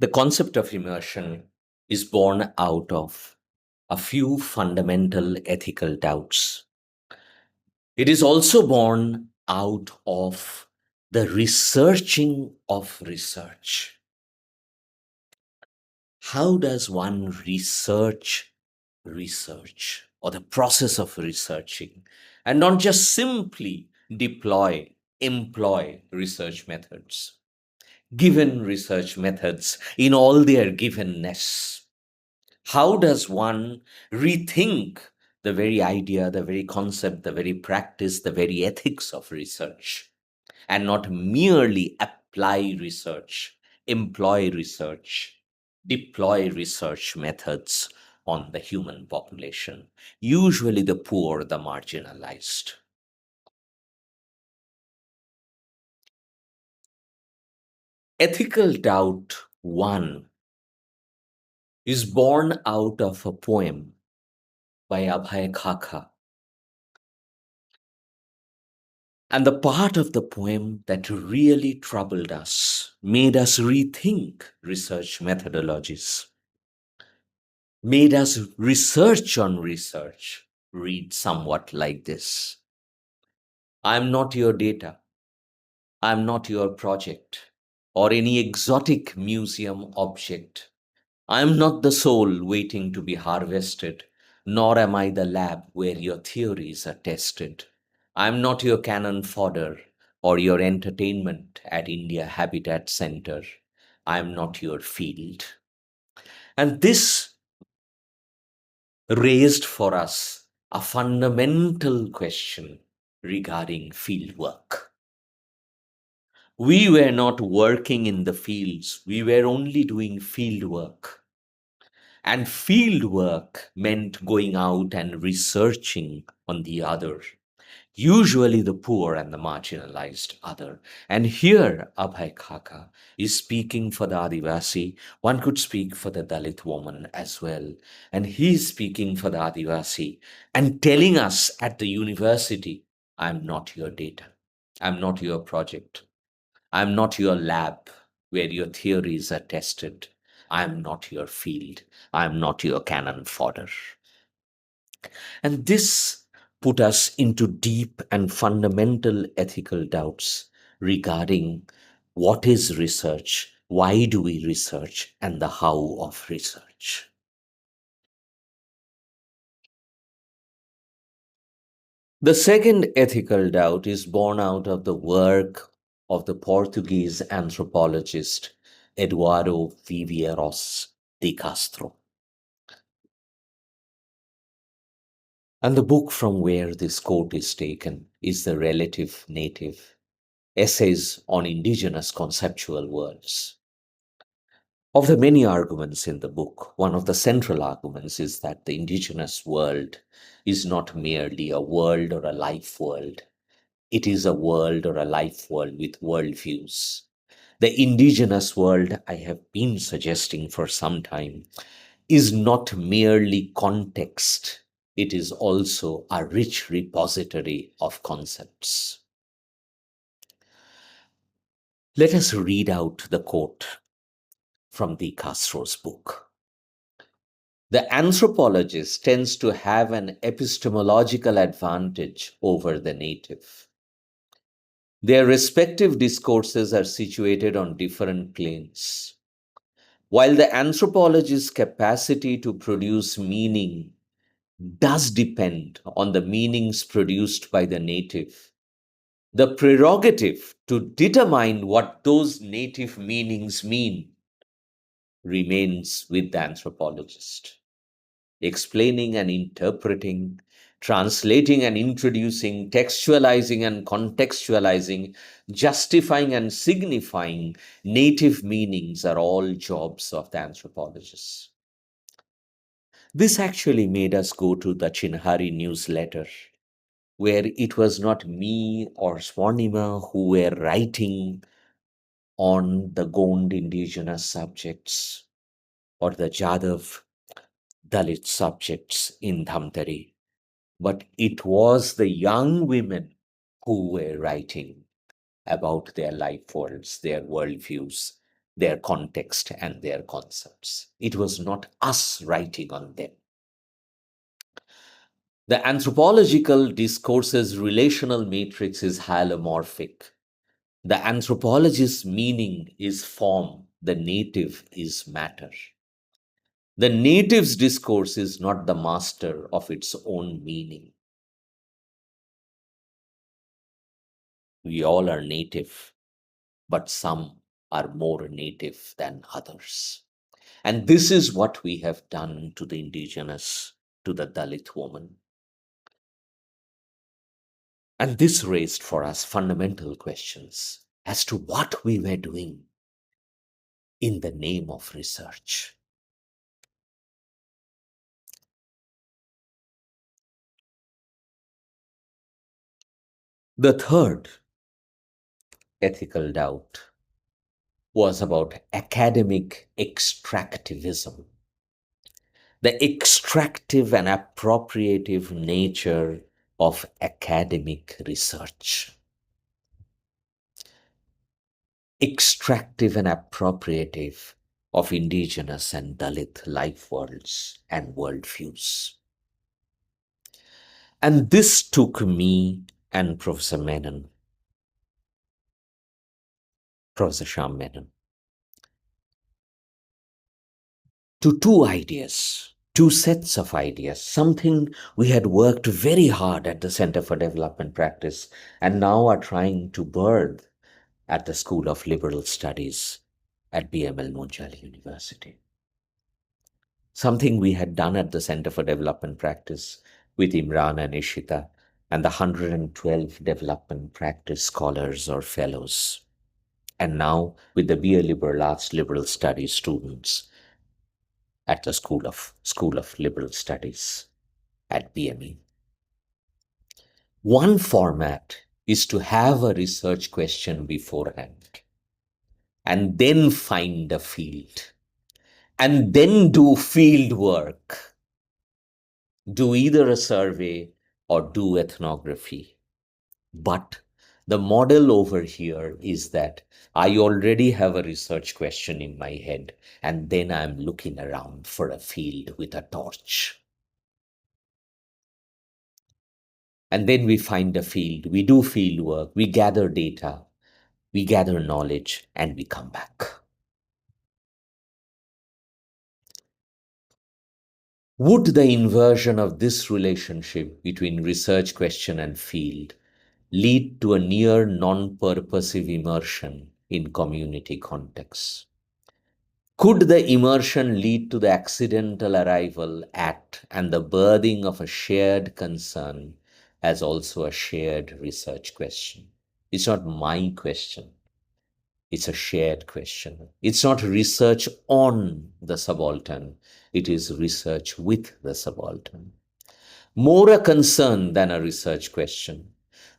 The concept of immersion is born out of a few fundamental ethical doubts. It is also born out of the researching of research. How does one research or the process of researching and not just simply employ research methods? Given research methods in all their givenness, how does one rethink the very idea, the very concept, the very practice, the very ethics of research, and not merely apply research, employ research, deploy research methods on the human population, usually the poor, the marginalized? Ethical doubt one is born out of a poem by Abhay Khaka. And the part of the poem that really troubled us, made us rethink research methodologies, made us research on research, read somewhat like this: I'm not your data, I'm not your project, or any exotic museum object. I am not the soul waiting to be harvested, nor am I the lab where your theories are tested. I am not your cannon fodder or your entertainment at India Habitat Center. I am not your field. And this raised for us a fundamental question regarding fieldwork. We were not working in the fields, we were only doing fieldwork. And field work meant going out and researching on the other, usually the poor and the marginalized other. And here, Abhay Khaka is speaking for the Adivasi. One could speak for the Dalit woman as well. And he's speaking for the Adivasi and telling us at the university, I'm not your data. I'm not your project. I'm not your lab where your theories are tested. I'm not your field. I'm not your cannon fodder. And this put us into deep and fundamental ethical doubts regarding what is research, why do we research, and the how of research. The second ethical doubt is born out of the work of the Portuguese anthropologist Eduardo Viveiros de Castro. And the book from where this quote is taken is The Relative Native, Essays on Indigenous Conceptual Worlds. Of the many arguments in the book, one of the central arguments is that the indigenous world is not merely a world or a life world. It is a world or a life world with worldviews. The indigenous world, I have been suggesting for some time, is not merely context. It is also a rich repository of concepts. Let us read out the quote from De Castro's book. The anthropologist tends to have an epistemological advantage over the native. Their respective discourses are situated on different planes. While the anthropologist's capacity to produce meaning does depend on the meanings produced by the native, the prerogative to determine what those native meanings mean remains with the anthropologist. Explaining and interpreting, translating and introducing, textualizing and contextualizing, justifying and signifying native meanings are all jobs of the anthropologist. This actually made us go to the Chinhari newsletter, where it was not me or Swarnima who were writing on the Gond indigenous subjects or the Jadav Dalit subjects in Dhamtari, but it was the young women who were writing about their life worlds, their worldviews, their context and their concepts. It was not us writing on them. The anthropological discourse's relational matrix is hylomorphic. The anthropologist's meaning is form, the native is matter. The native's discourse is not the master of its own meaning. We all are native, but some are more native than others. And this is what we have done to the indigenous, to the Dalit woman. And this raised for us fundamental questions as to what we were doing in the name of research. The third ethical doubt was about academic extractivism, the extractive and appropriative nature of academic research. Extractive and appropriative of indigenous and Dalit life worlds and worldviews. And this took me and Professor Sham Menon, to two ideas, two sets of ideas, something we had worked very hard at the Center for Development Practice and now are trying to birth at the School of Liberal Studies at BML Monjali University. Something we had done at the Center for Development Practice with Imran and Ishita and the 112 development practice scholars or fellows. And now with the BA Liberal Arts Liberal Studies students at the School of Liberal Studies at BME. One format is to have a research question beforehand and then find a field and then do field work, do either a survey or do ethnography. But the model over here is that I already have a research question in my head, and then I'm looking around for a field with a torch. And then we find a field, we do field work, we gather data, we gather knowledge, and we come back. Would the inversion of this relationship between research question and field lead to a near non-purposive immersion in community contexts? Could the immersion lead to the accidental arrival at and the birthing of a shared concern as also a shared research question? It's not my question. It's a shared question. It's not research on the subaltern. It is research with the subaltern. More a concern than a research question.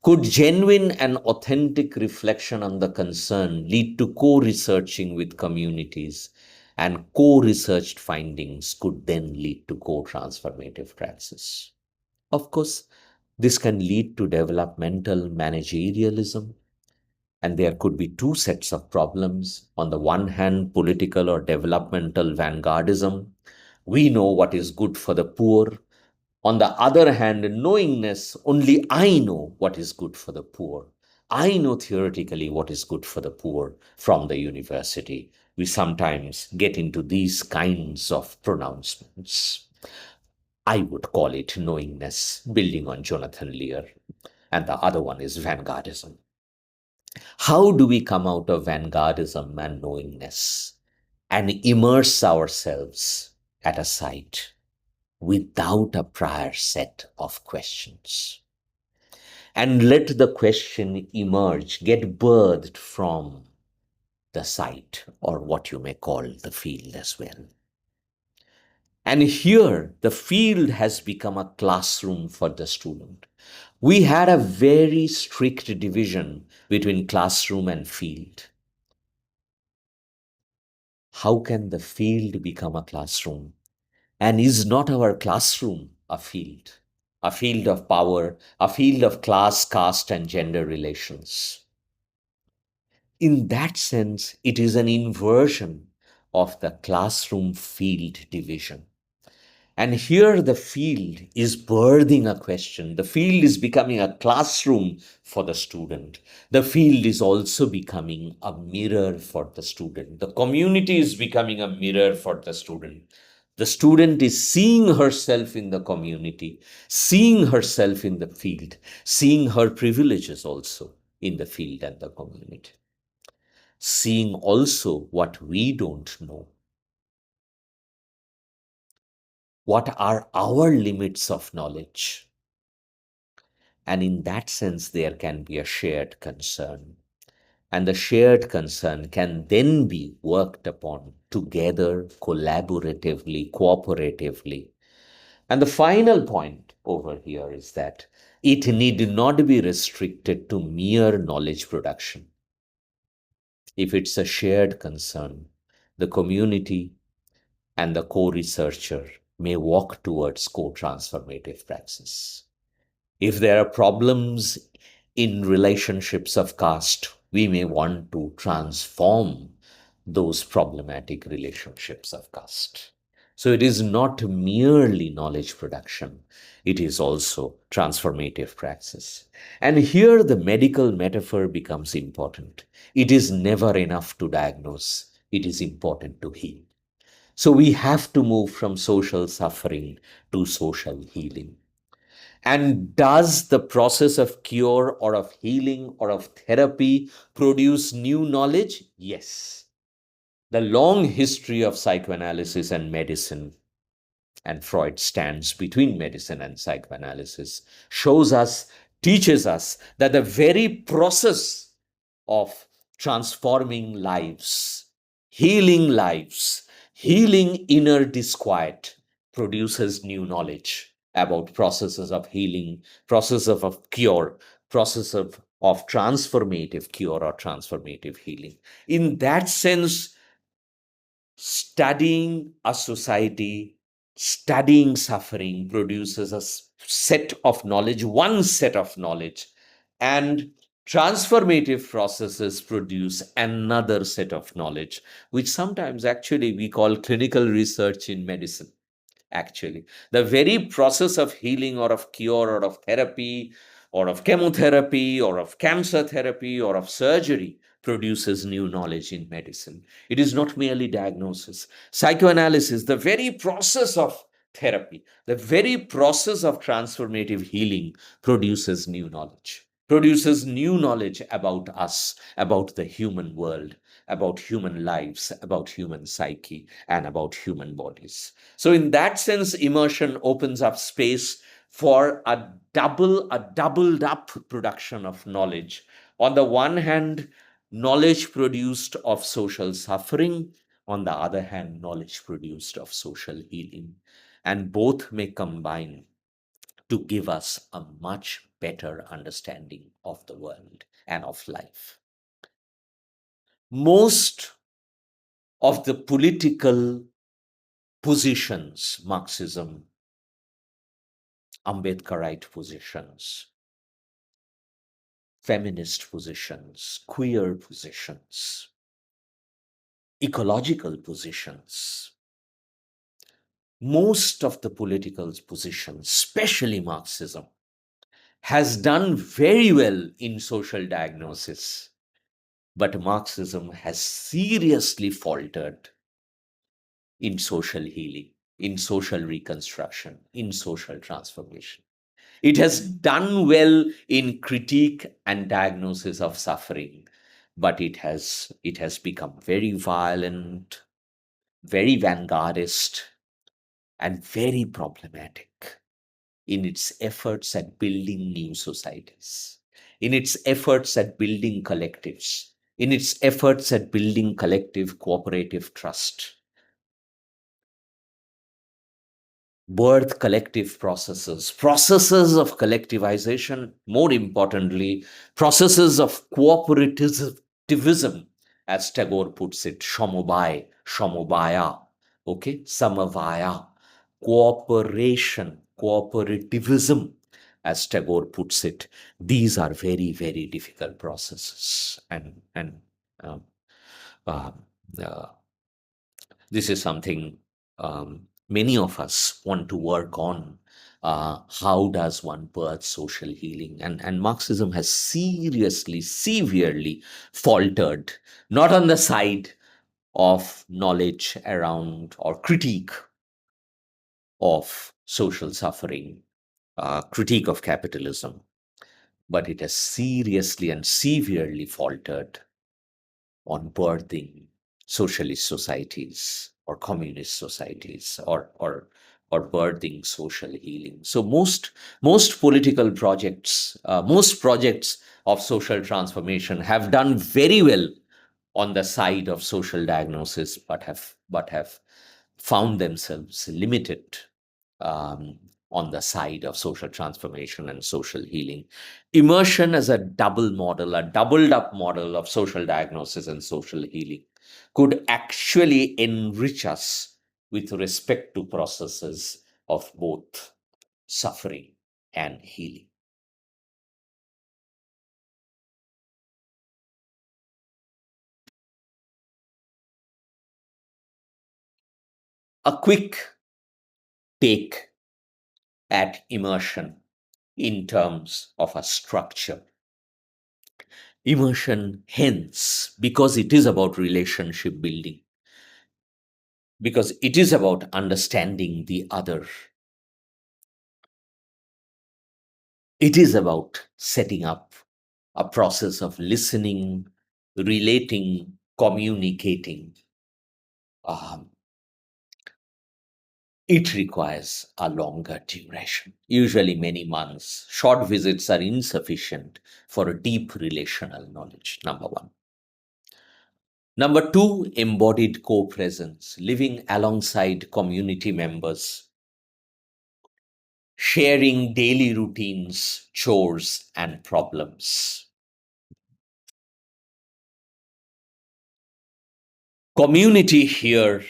Could genuine and authentic reflection on the concern lead to co-researching with communities, and co-researched findings could then lead to co-transformative praxis? Of course, this can lead to developmental managerialism, and there could be two sets of problems. On the one hand, political or developmental vanguardism. We know what is good for the poor. On the other hand, knowingness, only I know what is good for the poor. I know theoretically what is good for the poor from the university. We sometimes get into these kinds of pronouncements. I would call it knowingness, building on Jonathan Lear, and the other one is vanguardism. How do we come out of vanguardism and knowingness and immerse ourselves at a site without a prior set of questions? And let the question emerge, get birthed from the site, or what you may call the field as well. And here, the field has become a classroom for the student. We had a very strict division between classroom and field. How can the field become a classroom? And is not our classroom a field? A field of power, a field of class, caste, and gender relations. In that sense, it is an inversion of the classroom field division. And here the field is birthing a question. The field is becoming a classroom for the student. The field is also becoming a mirror for the student. The community is becoming a mirror for the student. The student is seeing herself in the community, seeing herself in the field, seeing her privileges also in the field and the community, seeing also what we don't know. What are our limits of knowledge? And in that sense, there can be a shared concern. And the shared concern can then be worked upon together, collaboratively, cooperatively. And the final point over here is that it need not be restricted to mere knowledge production. If it's a shared concern, the community and the co-researcher may walk towards co-transformative praxis. If there are problems in relationships of caste, we may want to transform those problematic relationships of caste. So it is not merely knowledge production, it is also transformative praxis. And here the medical metaphor becomes important. It is never enough to diagnose, it is important to heal. So we have to move from social suffering to social healing. And does the process of cure or of healing or of therapy produce new knowledge? Yes. The long history of psychoanalysis and medicine, and Freud stands between medicine and psychoanalysis, shows us, teaches us that the very process of transforming lives, healing inner disquiet produces new knowledge about processes of healing, processes of cure, process of transformative cure or transformative healing. In that sense, studying a society, studying suffering produces a set of knowledge, one set of knowledge, and transformative processes produce another set of knowledge, which sometimes actually we call clinical research in medicine. Actually, the very process of healing or of cure or of therapy or of chemotherapy or of cancer therapy or of surgery produces new knowledge in medicine. It is not merely diagnosis. Psychoanalysis, the very process of therapy, the very process of transformative healing produces new knowledge about us, about the human world, about human lives, about human psyche, and about human bodies. So, in that sense, immersion opens up space for a doubled up production of knowledge. On the one hand, knowledge produced of social suffering, on the other hand, knowledge produced of social healing. And both may combine to give us a much better understanding of the world and of life. Most of the political positions, Marxism, Ambedkarite positions, feminist positions, queer positions, ecological positions, most of the political positions, especially Marxism, has done very well in social diagnosis, but Marxism has seriously faltered in social healing, in social reconstruction, in social transformation. It has done well in critique and diagnosis of suffering, but it has become very violent, very vanguardist, and very problematic in its efforts at building new societies, in its efforts at building collectives, in its efforts at building collective cooperative trust. Birth collective processes of collectivization, more importantly, processes of cooperativism, as Tagore puts it, Shamobaya, okay, Samavaya, cooperativism, as Tagore puts it. These are very, very difficult processes. And Um, uh, uh, this is something many of us want to work on. How does one birth social healing? And Marxism has seriously, severely faltered, not on the side of knowledge around or critique of social suffering, critique of capitalism, but it has seriously and severely faltered on birthing socialist societies or communist societies, or birthing social healing. So most political projects, most projects of social transformation have done very well on the side of social diagnosis, but have found themselves limited um, on the side of social transformation and social healing. Immersion as a double model, a doubled up model of social diagnosis and social healing, could actually enrich us with respect to processes of both suffering and healing. A quick take at immersion in terms of a structure. Immersion, hence, because it is about relationship building, because it is about understanding the other, it is about setting up a process of listening, relating, communicating. Um, it requires a longer duration, usually many months. Short visits are insufficient for a deep relational knowledge, number one. Number two, embodied co presence, living alongside community members, sharing daily routines, chores, and problems. Community here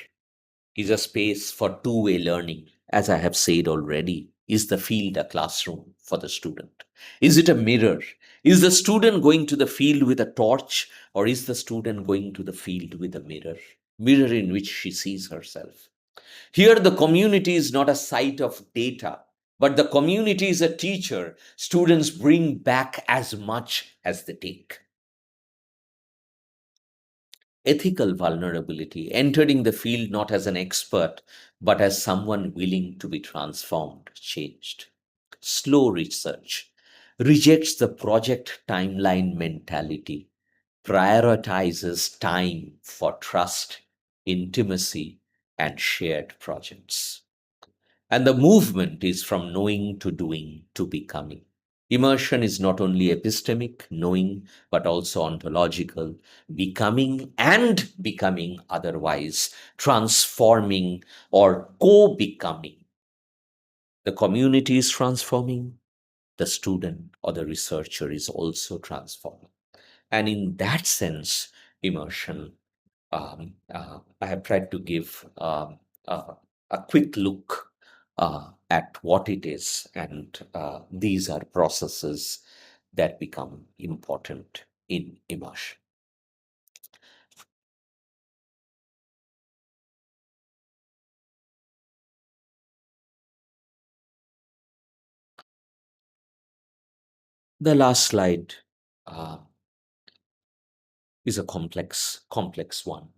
is a space for two-way learning. As I have said already, is the field a classroom for the student? Is it a mirror? Is the student going to the field with a torch, or is the student going to the field with a mirror? Mirror in which she sees herself. Here, the community is not a site of data, but the community is a teacher. Students bring back as much as they take. Ethical vulnerability, entering the field not as an expert, but as someone willing to be transformed, changed. Slow research rejects the project timeline mentality, prioritizes time for trust, intimacy, and shared projects. And the movement is from knowing to doing to becoming. Immersion is not only epistemic, knowing, but also ontological, becoming and becoming otherwise, transforming or co becoming. The community is transforming, the student or the researcher is also transforming. And in that sense, immersion, I have tried to give a quick look at what it is, and these are processes that become important in immersion. The last slide uh, is a complex one.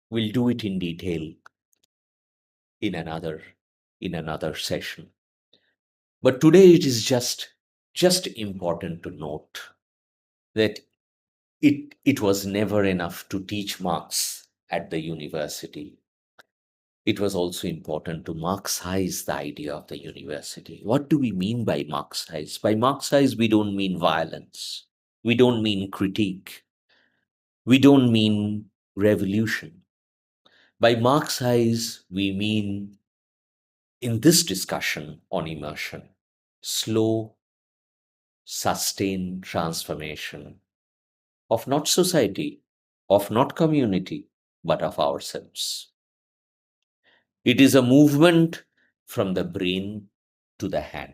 We'll do it in detail in another session. But today it is just important to note that it was never enough to teach Marx at the university. It was also important to Marxize the idea of the university. What do we mean by Marxize? By Marxize, we don't mean violence. We don't mean critique. We don't mean revolution. By Marxize, we mean, in this discussion on immersion, slow, sustained transformation of not society, of not community, but of ourselves. It is a movement from the brain to the hand.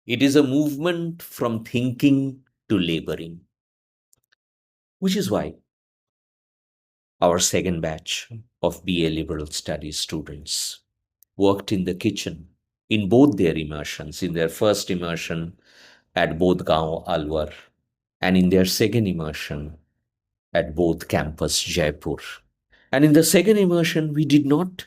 It is a movement from thinking to laboring, which is why our second batch of BA Liberal Studies students worked in the kitchen in both their immersions, in their first immersion at Bodhgaon, Alwar, and in their second immersion at both campus Jaipur. And in the second immersion, we did not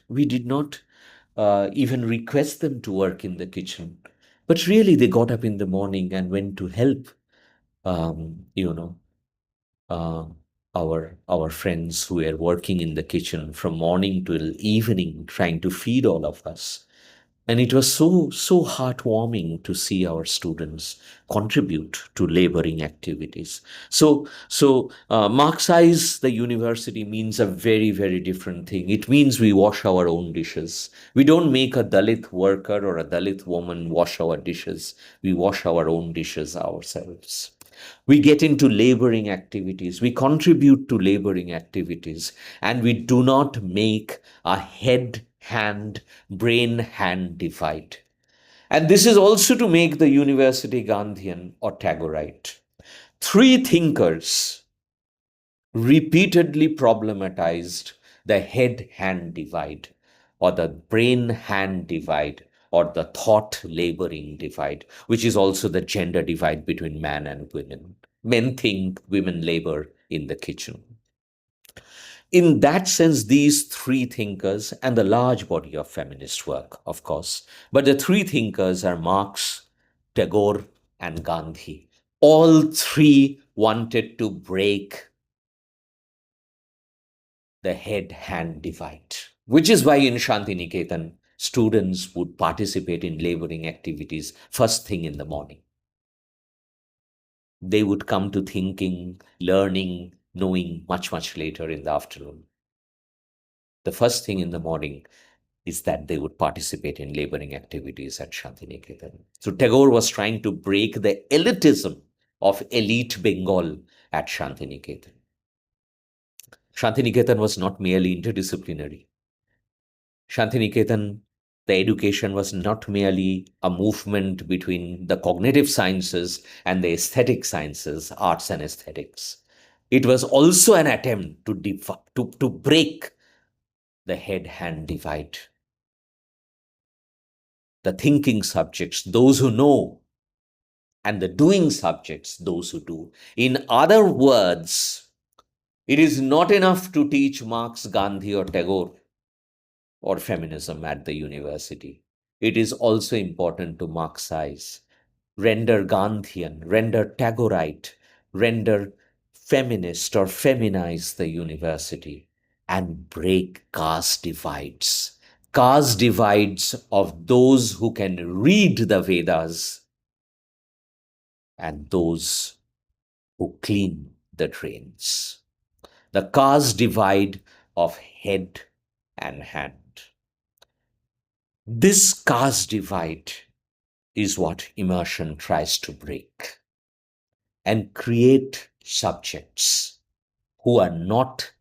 even request them to work in the kitchen, but really they got up in the morning and went to help, um, you know, uh, our friends who were working in the kitchen from morning till evening, trying to feed all of us. And it was so heartwarming to see our students contribute to laboring activities. So Marxize the university means a very different thing. It means we wash our own dishes. We don't make a Dalit worker or a Dalit woman wash our dishes. We wash our own dishes ourselves. We get into laboring activities, we contribute to laboring activities, and we do not make a head hand, brain hand divide. And this is also to make the university Gandhian or Tagorite. Three thinkers repeatedly problematized the head hand divide, or the brain hand divide, or the thought laboring divide, which is also the gender divide between man and women. Men think, women labor in the kitchen. In that sense, these three thinkers, and the large body of feminist work, of course, but the three thinkers are Marx, Tagore, and Gandhi. All three wanted to break the head-hand divide, which is why in Shantiniketan, students would participate in laboring activities first thing in the morning. They would come to thinking, learning, knowing much later in the afternoon. The first thing in the morning is that they would participate in laboring activities at Shantiniketan. So Tagore was trying to break the elitism of elite Bengal at Shantiniketan. Shantiniketan was not merely interdisciplinary. Shantiniketan, the education was not merely a movement between the cognitive sciences and the aesthetic sciences, arts and aesthetics. It was also an attempt to break the head-hand divide. The thinking subjects, those who know, and the doing subjects, those who do. In other words, it is not enough to teach Marx, Gandhi, or Tagore or feminism at the university. It is also important to Marxize, render Gandhian, render Tagorite, render feminist or feminize the university, and break caste divides. Caste divides of those who can read the Vedas and those who clean the drains. The caste divide of head and hand. This caste divide is what immersion tries to break and create subjects who are not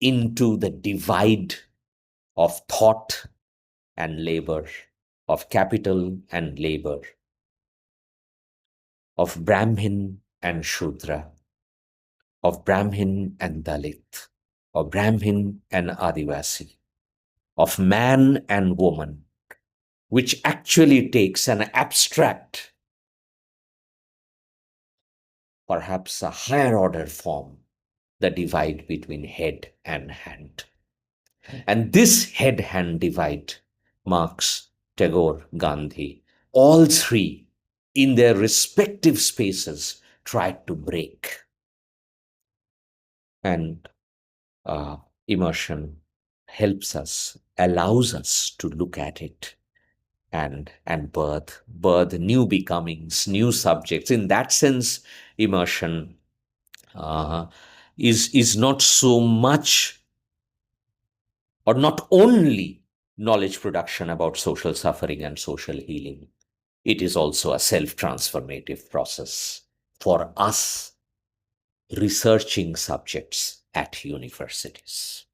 into the divide of thought and labor, of capital and labor, of Brahmin and Shudra, of Brahmin and Dalit, of Brahmin and Adivasi, of man and woman, which actually takes an abstract, perhaps a higher order form, the divide between head and hand. And this head hand divide, Marx, Tagore, Gandhi, all three in their respective spaces tried to break. And immersion helps us, allows us to look at it and birth new becomings, new subjects. In that sense, immersion uh, is not so much or not only knowledge production about social suffering and social healing. It is also a self-transformative process for us researching subjects at universities.